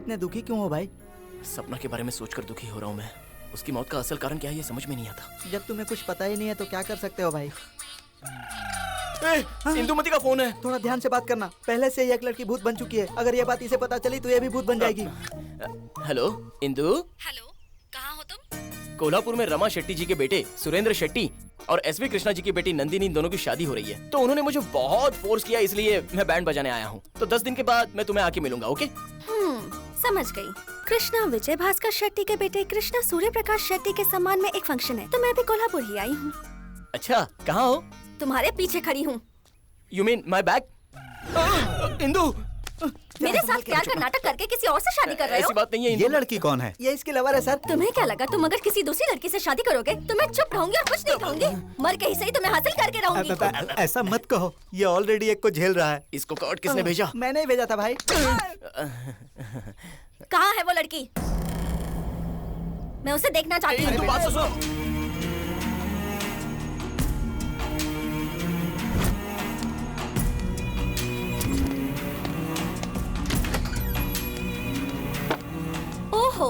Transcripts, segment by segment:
इतने दुखी क्यों हो भाई? सपना के बारे में सोचकर दुखी हो रहा हूँ मैं। उसकी मौत का असल कारण क्या है ये समझ में नहीं आता। जब तुम्हें कुछ पता ही नहीं है तो क्या कर सकते हो भाई? इंदुमती का फोन है। थोड़ा ध्यान से बात करना। पहले से ही एक लड़की भूत बन चुकी है, अगर ये बात इसे पता चली तो ये भी भूत बन जाएगी। हेलो इंदु। हेलो, कहाँ हो तुम? कोल्हापुर में रमा शेट्टी जी के बेटे सुरेंद्र शेट्टी और एसवी कृष्णा जी की बेटी नंदिनी, इन दोनों की शादी हो रही है। तो उन्होंने मुझे बहुत फोर्स किया, इसलिए मैं बैंड बजाने आया हूँ। तो 10 दिन के बाद मैं तुम्हें आके मिलूंगा। ओके? समझ गई। कृष्णा विजय भास्कर शेट्टी के बेटे कृष्णा सूर्य प्रकाश शेट्टी के सम्मान में एक फंक्शन है, तो मैं भी कोल्हापुर ही आई हूँ। अच्छा, कहाँ हो? तुम्हारे पीछे खड़ी हूँ। You mean my bag? Indu, मेरे साथ प्यार का नाटक करके किसी और से शादी कर रहे हो? ऐसी बात नहीं है। ये लड़की कौन है? ये इसके लवर है सर। तुम्हें क्या लगा तुम अगर किसी दूसरी लड़की से शादी करोगे तो मैं चुप रहूंगी और कुछ नहीं कहूंगी? मर के ही सही तुम्हें हासिल करके रहूंगी। ऐसा मत कहो, ये ऑलरेडी एक को झेल रहा है। इसको कार्ड किसने भेजा? मैंने ही भेजा था भाई। कहाँ है वो लड़की? मैं उसे देखना चाहती हूँ। बात तो सुनो। ओहो,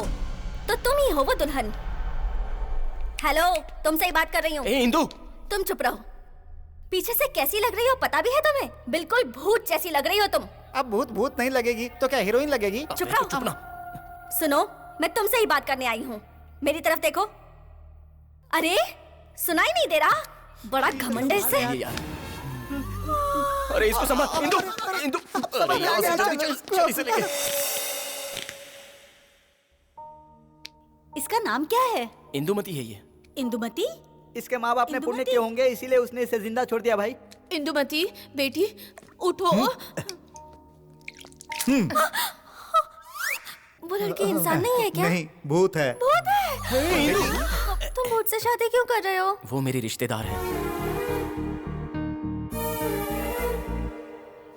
तो तुम ही हो वो दुल्हन। हेलो, तुमसे ही बात कर रही हूँ। इंदु, तुम चुप रहो। पीछे से कैसी लग रही हो पता भी है तुम्हें? बिल्कुल भूत जैसी लग रही हो तुम। अब भूत भूत नहीं लगेगी तो क्या हीरोइन लगेगी? चुप रहो। चुप ना। सुनो, मैं तुमसे ही बात करने आई हूँ। मेरी तरफ देखो। अरे, सुनाई नहीं दे रहा? बड़ा घमंड है इससे। ये यार। अरे इसको संभाल। इंदु, इंदु। अरे यार, चल इसे लेके। इसका नाम क्या है? इंदुमती है ये। इंदुमती? इसके माँ बाप ने पुण्य इंदुमती? किए होंगे, इसीलिए उसने इसे जिंदा छोड़ दिया भाई। इंदुमती बेटी उठो। वो लड़की इंसान नहीं है क्या? नहीं, भूत है। भूत है? तुम भूत से शादी क्यों कर रहे हो? वो मेरी रिश्तेदार है।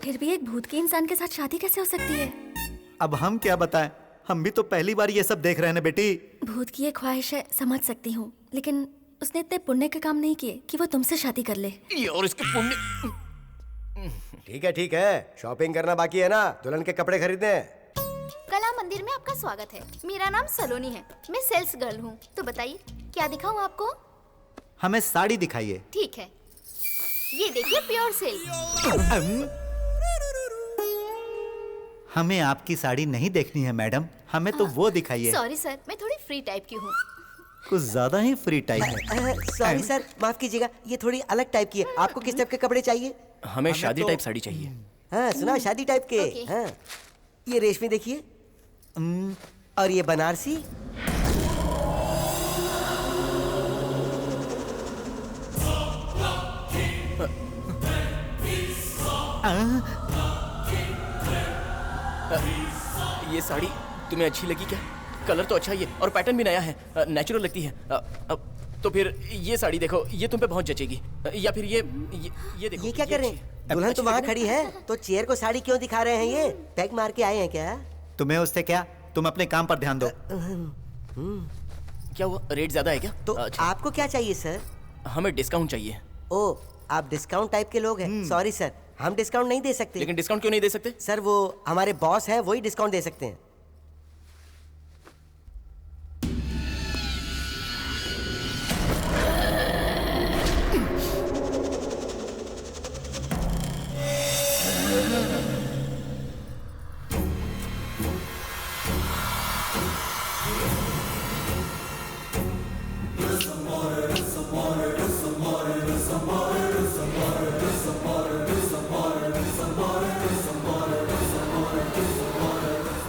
फिर भी एक भूत के इंसान के साथ शादी कैसे हो सकती है? अब हम क्या बताएं, हम भी तो पहली बार ये सब देख रहे हैं ना बेटी। भूत की ये ख्वाहिश है, समझ सकती हूँ, लेकिन उसने इतने पुण्य के काम नहीं किए कि वो तुमसे शादी कर ले। ये और इसके पुण्य। ठीक है, शॉपिंग करना बाकी है ना, दुल्हन के कपड़े खरीदने हैं। कला मंदिर में आपका स्वागत है। मेरा नाम सलोनी है, मैं सेल्स गर्ल हूँ। तो बताइए क्या दिखाऊँ आपको? हमें साड़ी दिखाइए। ठीक है, ये देखिए प्योर सिल्क। हमें आपकी साड़ी नहीं देखनी है मैडम, हमें तो वो दिखाइए। सॉरी सर, मैं थोड़ी फ्री टाइप की हूँ। कुछ ज्यादा ही फ्री टाइप है। सॉरी सर, माफ कीजिएगा, ये थोड़ी अलग टाइप की है। आपको किस टाइप के कपड़े चाहिए? हमें शादी टाइप साड़ी चाहिए। हाँ सुना, शादी टाइप के। ओके। हाँ, ये रेशमी देखिए, और ये बनारसी। ये साड़ी तुम्हें अच्छी लगी क्या? कलर तो अच्छा ही है और पैटर्न भी नया है, नेचुरल लगती है। तो फिर ये साड़ी देखो, ये तुम पे बहुत जचेगी। या फिर ये देखो। ये क्या कर रहे हैं? दुल्हन तो वहाँ खड़ी है, तो चेयर को साड़ी क्यों दिखा रहे हैं? ये पैक मार के आए हैं क्या? तुम्हें उससे क्या, तुम अपने काम पर ध्यान दो। क्या हुआ, रेट ज्यादा है क्या? तो आपको क्या चाहिए सर? हमें डिस्काउंट चाहिए। ओ, आप डिस्काउंट टाइप के लोग हैं। सॉरी सर, हम डिस्काउंट नहीं दे सकते। लेकिन डिस्काउंट क्यों नहीं दे सकते? सर वो हमारे बॉस है, वही डिस्काउंट दे सकते हैं।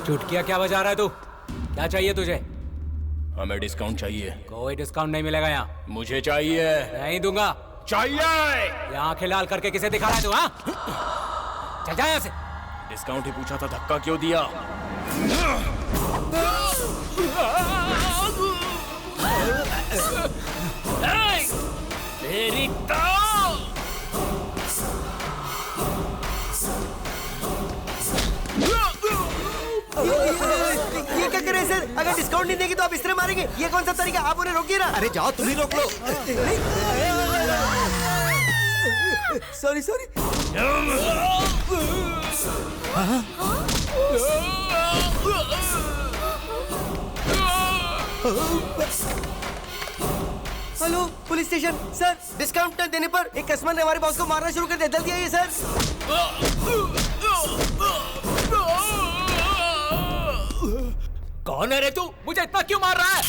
चुटकिया क्या बजा रहा है तू? क्या चाहिए तुझे? हमें डिस्काउंट चाहिए। कोई डिस्काउंट नहीं मिलेगा यहाँ। मुझे चाहिए। नहीं दूंगा। चाहिए। यहाँ आंखें लाल करके किसे दिखा रहा है तू? हाँ, चल जा यहाँ से। डिस्काउंट ही पूछा था, धक्का क्यों दिया? तेरी ये क्या कर रहे हैं सर? अगर डिस्काउंट नहीं देंगे तो आप इस तरह मारेंगे? ये कौन सा तरीका? आप उन्हें रोकिए ना। अरे जाओ, तुम ही रोक लो। Sorry sorry. Hello police station sir, discount न देने पर एक कस्टमर ने हमारे बॉस को मारना शुरू कर दिया। जल्दी आइए सर। कौन है रे तू? मुझे इतना क्यों मार रहा है?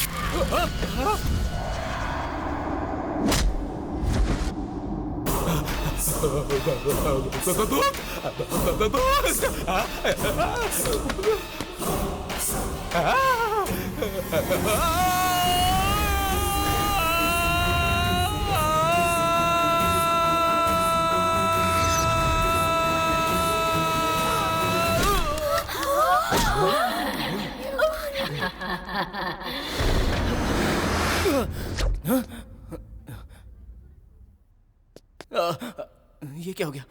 ये क्या हो गया?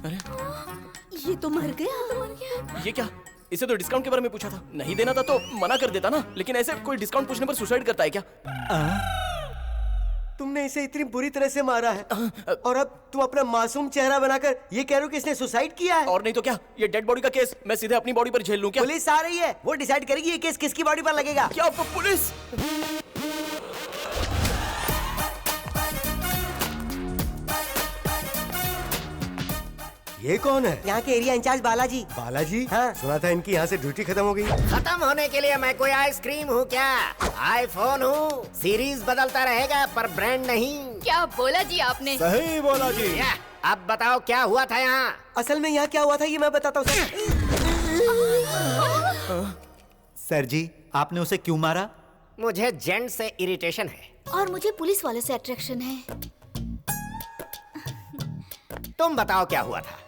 अरे ये तो मर गया। ये क्या? इसे तो डिस्काउंट के बारे में पूछा था। नहीं देना था तो मना कर देता ना। लेकिन ऐसे कोई डिस्काउंट पूछने पर सुसाइड करता है क्या? तुमने इसे इतनी बुरी तरह से मारा है और अब तुम अपना मासूम चेहरा बनाकर ये कह रहे हो कि इसने सुसाइड किया है? और नहीं तो क्या? ये डेड बॉडी का केस मैं सीधे अपनी बॉडी पर झेल लूं क्या? पुलिस आ रही है, वो डिसाइड करेगी ये केस किसकी बॉडी पर लगेगा। क्या आपको पुलिस? ये कौन है? यहाँ के एरिया इंचार्ज बालाजी। बालाजी? हाँ। सुना था इनकी यहाँ से ड्यूटी खत्म हो गई। खत्म होने के लिए मैं कोई आइसक्रीम हूँ क्या? आईफोन हूँ। सीरीज बदलता रहेगा पर ब्रांड नहीं। क्या बोला जी आपने? सही बोला जी। अब बताओ क्या हुआ था यहाँ? असल में यहाँ क्या हुआ था ये मैं बताता हूँ सर। सर जी, आपने उसे क्यों मारा? मुझे जेंट से इरिटेशन है। और मुझे पुलिस वाले से अट्रैक्शन है। तुम बताओ क्या हुआ था?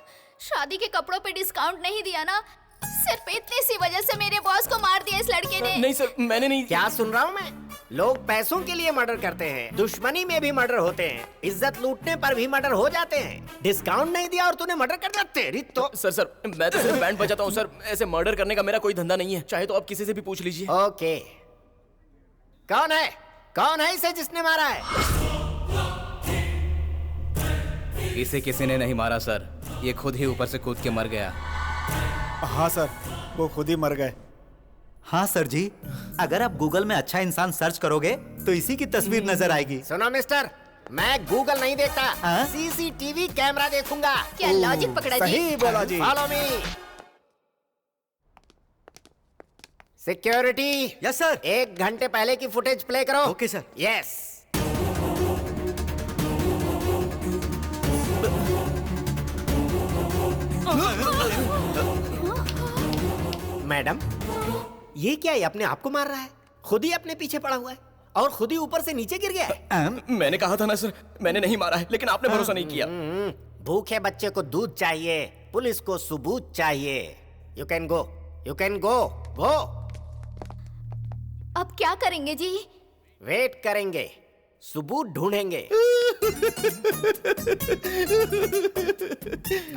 शादी के कपड़ों पे डिस्काउंट नहीं दिया ना, सिर्फ इतनी सी वजह से मेरे बॉस को मार दिया इस लड़के ने। नहीं सर, मैंने नहीं। क्या सुन रहा हूँ मैं? लोग पैसों के लिए मर्डर करते हैं, दुश्मनी में भी मर्डर होते हैं, इज्जत लूटने पर भी मर्डर हो जाते हैं। डिस्काउंट नहीं दिया और तूने मर्डर कर दिया? तेरी तो। सर मैं तो सिर्फ बैंड बजाता हूँ सर। ऐसे मर्डर करने का मेरा कोई धंधा नहीं है। चाहे तो आप किसी से भी पूछ लीजिए। ओके, कौन है? कौन है इसे जिसने मारा है? इसे किसी ने नहीं मारा सर, ये खुद ही ऊपर से कूद के मर गया। हाँ सर, वो खुद ही मर गए। हाँ सर जी, अगर आप गूगल में अच्छा इंसान सर्च करोगे तो इसी की तस्वीर नजर आएगी। सुनो मिस्टर, मैं गूगल नहीं देखता, हाँ? सीसीटीवी कैमरा देखूंगा। क्या लॉजिक पकड़ा जी? सही बोला जी। Follow me. Security. Yes sir. 1 घंटे पहले की फुटेज प्ले करो। Okay sir. यस। मैडम, ये क्या है? अपने आप को मार रहा है, खुद ही अपने पीछे पड़ा हुआ है और खुद ही ऊपर से नीचे गिर गया है। मैंने कहा था ना सर, मैंने नहीं मारा है, लेकिन आपने भरोसा नहीं किया। भूखे बच्चे को दूध चाहिए, पुलिस को सबूत चाहिए। You can go, you can go, go. अब क्या करेंगे जी? वेट करेंगे, सबूत ढूंढेंगे।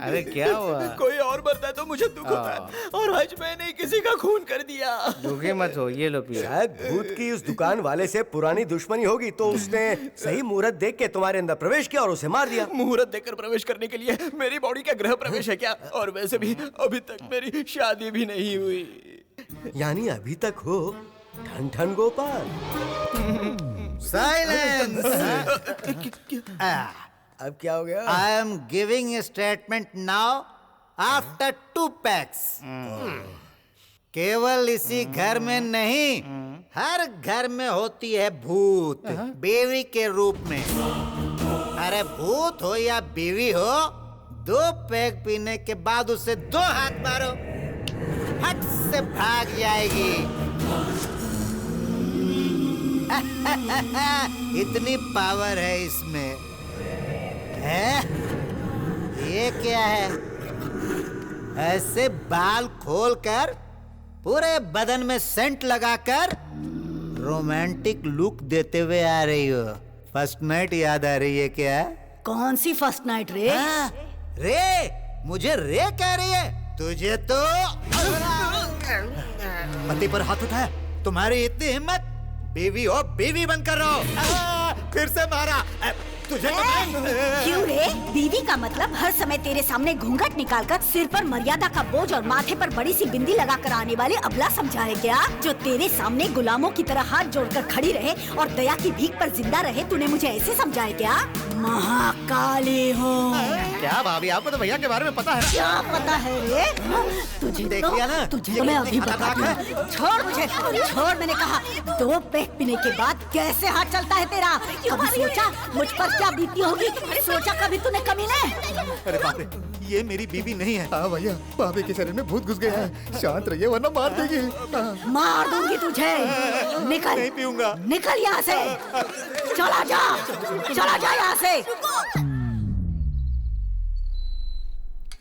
अरे क्या हुआ? कोई और मरता तो मुझे दुख होता है, और आज मैंने किसी का खून कर दिया। दुखी मत हो, ये लो पियो। शायद भूत की उस दुकान वाले से पुरानी दुश्मनी होगी, तो उसने सही मुहूर्त देख के तुम्हारे अंदर प्रवेश किया और उसे मार दिया। मुहूर्त देखकर प्रवेश करने के लिए मेरी बॉडी का गृह प्रवेश है क्या? और वैसे भी अभी तक मेरी शादी भी नहीं हुई। यानी अभी तक हो ठन ठन गोपाल। साइलेंस। अब क्या हो गया? I am giving a statement now after 2 packs. केवल इसी घर में नहीं, हर घर में होती है भूत, बीवी के रूप में। अरे भूत हो या बीवी हो, 2 पैक पीने के बाद उसे 2 हाथ मारो, फट से भाग जाएगी। इतनी पावर है इसमें। है? ये क्या है? ऐसे बाल खोलकर पूरे बदन में सेंट लगाकर रोमांटिक लुक देते हुए आ रही हो। फर्स्ट नाइट याद आ रही है क्या? कौन सी फर्स्ट नाइट रे? रे, मुझे रे कह रही है? तुझे तो पति पर हाथ उठाया, तुम्हारी इतनी हिम्मत? बीवी हो, बीवी बनकर रहो। फिर से मारा तुझे तो नहीं। क्यों रे? बीवी का मतलब हर समय तेरे सामने घूंघट निकालकर सिर पर मर्यादा का बोझ और माथे पर बड़ी सी बिंदी लगाकर आने वाले अबला समझा है क्या? जो तेरे सामने गुलामों की तरह हाथ जोड़कर खड़ी रहे और दया की भीख पर जिंदा रहे, तूने मुझे ऐसे समझा है क्या? महाकाली हूँ। क्या भाभी, आपको तो भैया के बारे में पता है? क्या पता है रे? तुझे देख लिया ना? तुझे तो मैं अभी बताती हूँ। छोड़ मुझे, छोड़, मैंने कहा। 2 पैक पीने के बाद कैसे हाथ चलता है तेरा? कभी सोचा मुझ पर क्या बीती होगी? सोचा कभी तूने कमीने? अरे बाप रे, ये मेरी बीवी नहीं है। हाँ भैया, भाभी के शरीर में भूत घुस गया है। शांत रहिए वरना मार देगी। मार दूंगी तुझे। निकल, नहीं पीऊंगा। निकल यहाँ से। चला जा, चला जा यहाँ से।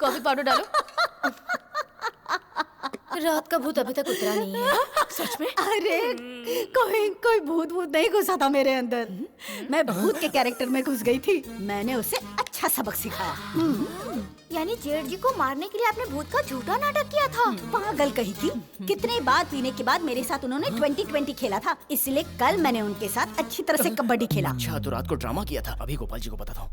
कॉफी पाउडर डालो। रात का भूत अभी तक उतरा नहीं है। सच में? अरे कोई भूत नहीं घुसा था मेरे अंदर। मैं भूत के कैरेक्टर में घुस गई थी। मैंने उसे अच्छा सबक सिखाया। यानी जेठ जी को मारने के लिए आपने भूत का झूठा नाटक किया था? पागल कही थी। कितने बार पीने के बाद मेरे साथ उन्होंने 20-20 खेला था, इसलिए कल मैंने उनके साथ अच्छी तरह से कबड्डी खेला। अच्छा, तो रात को ड्रामा किया था। अभी गोपाल जी को बताता हूँ।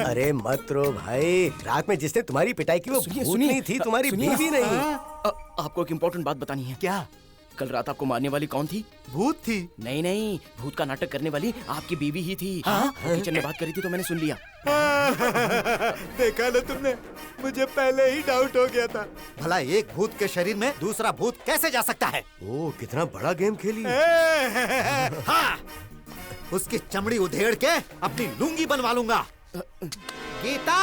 अरे मत रो भाई, रात में जिसने तुम्हारी पिटाई की वो भूत नहीं थी, तुम्हारी बीवी नहीं। आपको एक इम्पोर्टेंट बात बतानी है। क्या? कल रात आपको मारने वाली कौन थी? भूत थी? नहीं, भूत का नाटक करने वाली आपकी बीवी ही थी। वो किचन में बात करी थी तो मैंने सुन लिया। देखा ना तुमने, मुझे पहले ही डाउट हो गया था। भला एक भूत के शरीर में दूसरा भूत कैसे जा सकता है? ओ, कितना बड़ा गेम खेली। हाँ, उसकी चमड़ी उधेड़ के अपनी लुंगी बनवा लूंगा। गीता,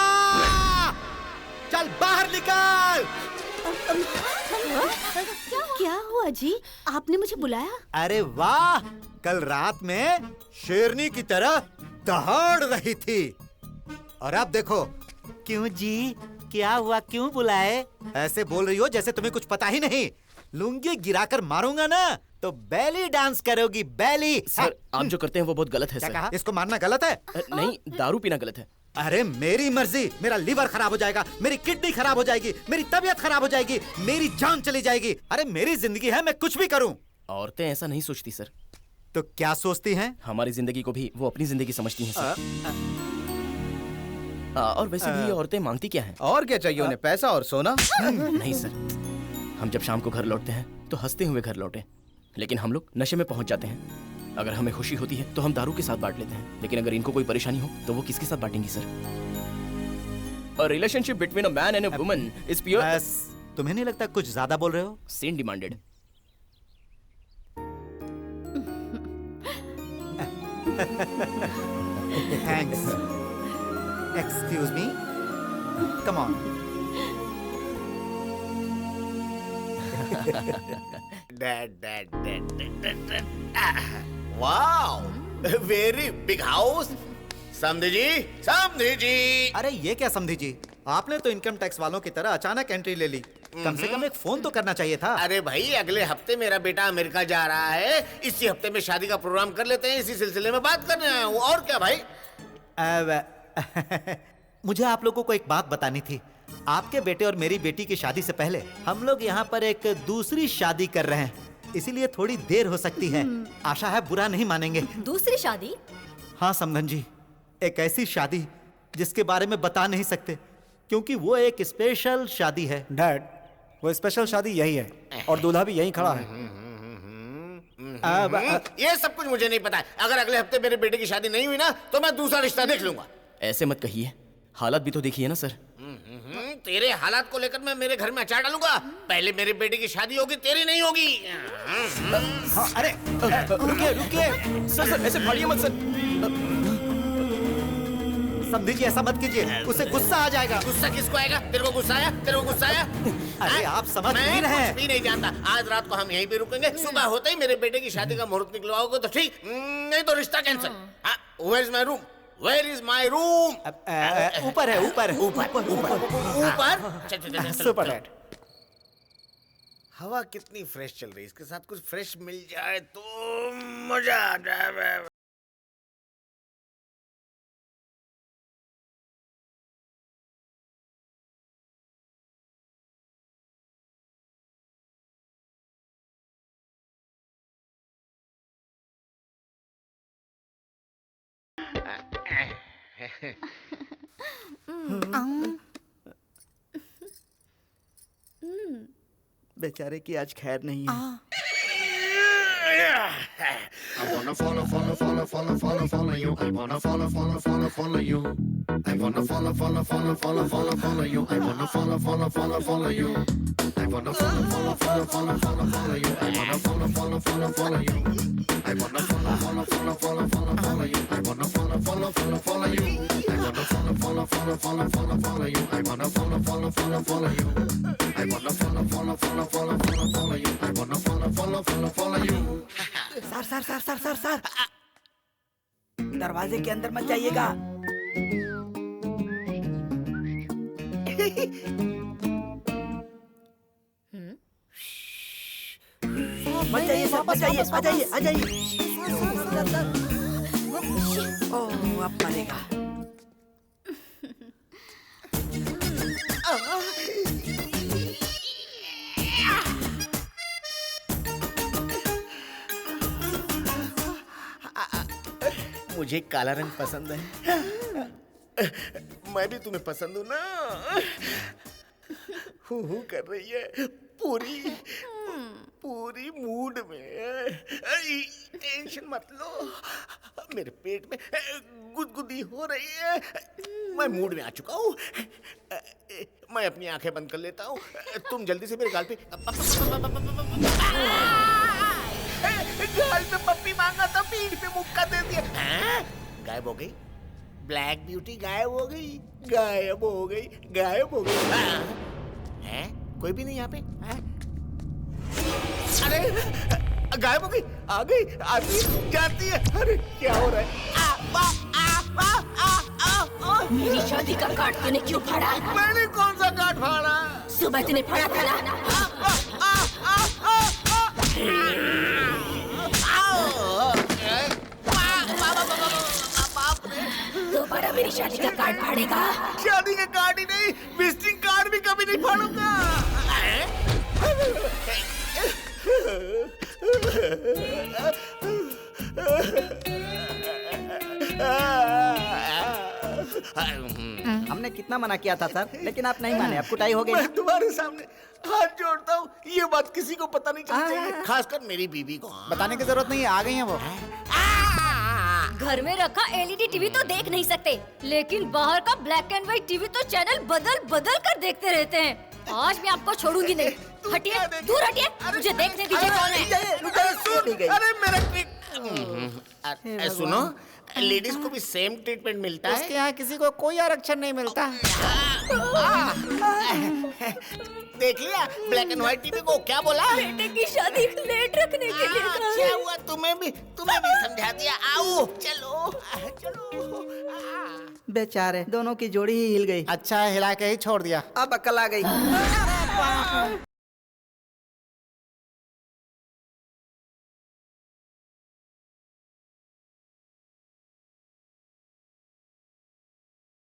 चल बाहर निकल। क्या हुआ जी? आपने मुझे बुलाया? अरे वाह, कल रात में शेरनी की तरह दहाड़ रही थी और अब देखो। क्यों जी, क्या हुआ, क्यों बुलाए? ऐसे बोल रही हो जैसे तुम्हें कुछ पता ही नहीं। लुंगी गिराकर मारूंगा ना तो बैली डांस करोगी, बैली। सर, आप जो करते हैं वो बहुत गलत है। क्या सर, कहा? इसको मारना गलत है? नहीं, दारू पीना गलत है। अरे मेरी मर्जी, मेरा लीवर खराब हो जाएगा, मेरी किडनी खराब हो जाएगी, मेरी तबीयत खराब हो जाएगी, मेरी जान चली जाएगी। अरे मेरी जिंदगी है, मैं कुछ भी करूं। औरतें ऐसा नहीं सोचती सर। तो क्या सोचती हैं? हमारी जिंदगी को भी वो अपनी जिंदगी समझती हैं सर। और वैसे भी ये औरतें मांगती क्या हैं? और क्या चाहिए उन्हें? पैसा और सोना? नहीं सर, हम जब शाम को घर लौटते हैं तो हंसते हुए घर लौटे, लेकिन हम लोग नशे में पहुंच जाते हैं। अगर हमें खुशी होती है तो हम दारू के साथ बांट लेते हैं, लेकिन अगर इनको कोई परेशानी हो तो वो किसके साथ बांटेंगी sir? A relationship between a man and a woman is pure. बस, तुम्हें नहीं लगता कुछ ज्यादा बोल रहे हो? Sin demanded. Thanks. Excuse me. Come on. Wow, very big house. समधी जी। अरे ये क्या समझी जी? आपने तो इनकम टैक्स वालों की तरह अचानक एंट्री ले ली। कम से कम एक फोन तो करना चाहिए था। अरे भाई, अगले हफ्ते मेरा बेटा अमेरिका जा रहा है, इसी हफ्ते में शादी का प्रोग्राम कर लेते हैं, इसी सिलसिले में बात करने आया हूँ। और क्या भाई? मुझे आप लोगों को एक बात बतानी थी। आपके बेटे और मेरी बेटी की शादी से पहले हम लोग यहाँ पर एक दूसरी शादी कर रहे हैं, इसीलिए थोड़ी देर हो सकती है। आशा है बुरा नहीं मानेंगे। दूसरी शादी? हाँ समधन जी, एक ऐसी शादी जिसके बारे में बता नहीं सकते, क्योंकि वो एक स्पेशल शादी है। डैड, वो स्पेशल शादी यही है और दूल्हा भी यहीं खड़ा है। ये सब कुछ मुझे नहीं पता है। अगर अगले हफ्ते मेरे बेटे की शादी नहीं हुई ना तो मैं दूसरा रिश्ता देख लूंगा। ऐसे मत कहिए, हालात भी तो देखिए ना सर। तेरे हालात को लेकर मैं मेरे घर में अचार डालूंगा। पहले मेरे बेटे की शादी होगी, तेरी नहीं होगी। अरे रुकिए सर, ऐसे फाड़िए मत सर। समझी जी, ऐसा मत कीजिए, उसे गुस्सा आ जाएगा। गुस्सा किसको आएगा? तेरे को गुस्सा आया? तेरे को गुस्सा आया? अरे आप समझ नहीं रहे हैं। कुछ भी नहीं जानता। आज रात को हम यहीं पे रुकेंगे, सुबह होते ही मेरे बेटे की शादी का मुहूर्त निकलवाओगे तो ठीक, नहीं तो रिश्ता cancel. Where is my room? Where is my room? ऊपर है, ऊपर। Super dad. हवा कितनी फ्रेश चल रही है, इसके साथ कुछ फ्रेश मिल जाए तो मजा आ जाए। बेचारे की आज खैर नहीं है। I wanna follow you. I wanna follow you. I wanna follow you. I wanna follow you. I wanna follow you. I wanna follow you. I wanna follow you. I wanna follow you. I wanna follow you. Sir दरवाजे के अंदर मत जाइएगा। मत जाइए sir, मत जाइए, आ जाइए, आ जाइए। ओह, अब मरेगा। मुझे काला रंग पसंद है। मैं भी तुम्हें पसंद हूँ ना। हूँ कर रही है पूरी मूड में। टेंशन मत लो, मेरे पेट में गुदगुदी हो रही है। मैं मूड में आ चुका हूँ। मैं अपनी आंखें बंद कर लेता हूँ। तुम जल्दी से मेरे गाल पे गाल पे पप्पी मांगा था, पीठ पे मुक्का दे दिया। गायब हो गई। ब्लैक ब्यूटी गायब हो गई। हैं? कोई भी नहीं यहाँ पे? अरे गायब हो गई। आ गई, आती जाती है। अरे क्या हो रहा है? मेरी शादी का कार्ड तूने क्यों फाड़ा? मैंने कौन सा कार्ड फाड़ा? सुबह तूने फाड़ा था ना? दोबारा मेरी शादी का कार्ड फाड़ेगा? शादी का कार्ड ही नहीं, विजिटिंग कार्ड भी कभी नहीं फाड़ूंगा। हमने कितना मना किया था सर, लेकिन आप नहीं माने, अब कुटाई हो गई। मैं तुम्हारे सामने हाथ जोड़ता हूँ, ये बात किसी को पता नहीं चलनी चाहिए, खासकर मेरी बीवी को। बताने की जरूरत नहीं है, आ गई हैं वो। घर में रखा एलईडी टीवी तो देख नहीं सकते, लेकिन बाहर का ब्लैक एंड व्हाइट टीवी तो चैनल बदल बदल कर देखते रहते हैं। आज मैं आपको छोड़ूंगी नहीं। हटिए, दूर हटिए, मुझे देखने दीजिए कौन है। अरे मेरा सुनो, लेडीज को भी सेम ट्रीटमेंट मिलता है। उसके यहाँ किसी को कोई आरक्षण नहीं मिलता। देख लिया, ब्लैक एंड व्हाइट टीवी को क्या बोला? बेटे की शादी लेट रखने के लिए कहा। क्या हुआ? तुम्हें भी समझा दिया। आओ, चलो। बेचारे दोनों की जोड़ी ही हिल गई। अच्छा हिला के ही छोड़ दिया। अब अकल आ गई।